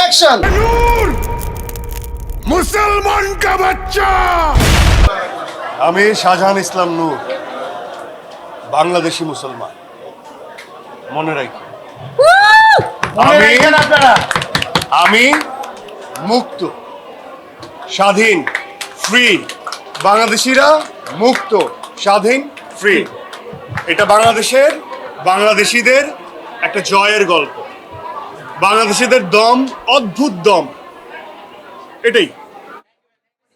Action. মুসলমান কা বাচ্চা। আমি শাহজাহান ইসলাম নূর, বাংলাদেশি মুসলমান। মনে রাখি, আমি মুক্ত, স্বাধীন, ফ্রি। বাংলাদেশিরা মুক্ত, স্বাধীন, ফ্রি। এটা বাংলাদেশিদের একটা জয়ের গল্প। বাংলাদেশিদের দম অদ্ভুত দম, এটাই।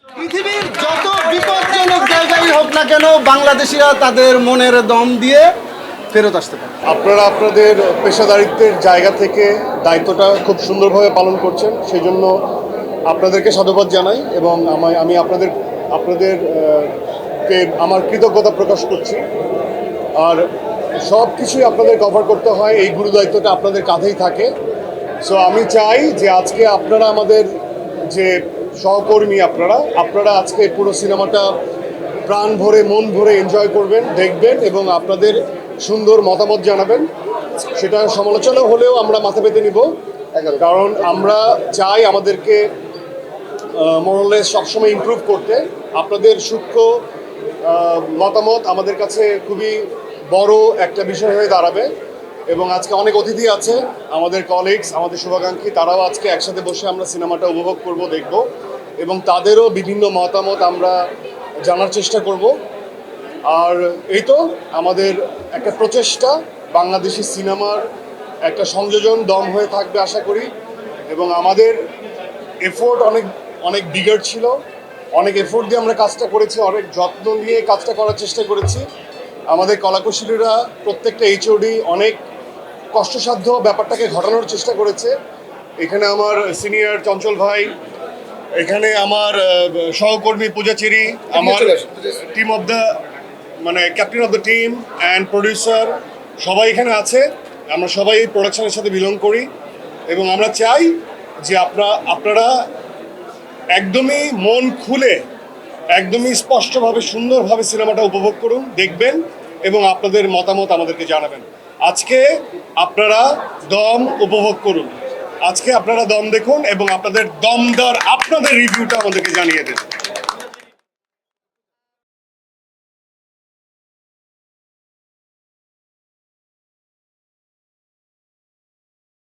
পৃথিবীর যত বিপজ্জনক জায়গায় হোক না কেন, বাংলাদেশিরা তাদের মনের দম দিয়ে ফেরত আসতে পারে। আপনারা আপনাদের পেশাদারিত্বের জায়গা থেকে দায়িত্বটা খুব সুন্দরভাবে পালন করছেন, সেই জন্য আপনাদেরকে সাধুবাদ জানাই এবং আমি আপনাদেরকে আমার কৃতজ্ঞতা প্রকাশ করছি। আর সব কিছুই আপনাদের কভার করতে হয়, এই গুরু দায়িত্বটা আপনাদের কাঁধেই থাকে। সো আমি চাই যে আজকে আপনারা আমাদের যে সহকর্মী, আপনারা আজকে পুরো সিনেমাটা প্রাণ ভরে মন ভরে এনজয় করবেন, দেখবেন এবং আপনাদের সুন্দর মতামত জানাবেন। সেটা সমালোচনা হলেও আমরা মাথা পেতে নিব, কারণ আমরা চাই আমাদেরকে মোরালেস সবসময় ইমপ্রুভ করতে। আপনাদের সূক্ষ্ম মতামত আমাদের কাছে খুবই বড় একটা বিষয় হয়ে দাঁড়াবে। এবং আজকে অনেক অতিথি আছে, আমাদের কলিগস, আমাদের শুভাকাঙ্ক্ষী, তারাও আজকে একসাথে বসে আমরা সিনেমাটা উপভোগ করব, দেখব এবং তাদেরও বিভিন্ন মতামত আমরা জানার চেষ্টা করব। আর এই তো আমাদের একটা প্রচেষ্টা, বাংলাদেশি সিনেমার একটা সংযোজন দম হয়ে থাকবে আশা করি। এবং আমাদের এফোর্ট অনেক বিগার ছিল, অনেক এফোর্ট দিয়ে আমরা কাজটা করেছি, অনেক যত্ন নিয়ে কাজটা করার চেষ্টা করেছি। আমাদের কলাকুশলীরা প্রত্যেকটা এইচওডি অনেক কষ্টসাধ্য ব্যাপারটাকে ঘটানোর চেষ্টা করেছে। এখানে আমার সিনিয়র চঞ্চল ভাই, এখানে আমার সহকর্মী পূজাচেরি, আমার team of the captain of the team and producer, সবাই এখানে আছে। আমরা সবাই এই প্রোডাকশনের সাথে বিলং করি এবং আমরা চাই যে আপনারা একদমই মন খুলে, একদমই স্পষ্টভাবে, সুন্দরভাবে সিনেমাটা উপভোগ করুন, দেখবেন এবং আপনাদের মতামত আমাদেরকে জানাবেন। আজকে আপনারা দম উপভোগ করুন, আজকে আপনারা দম দেখুন এবং আপনাদের দমদার আপনাদের রিভিউটা আমাদেরকে জানিয়ে দেন।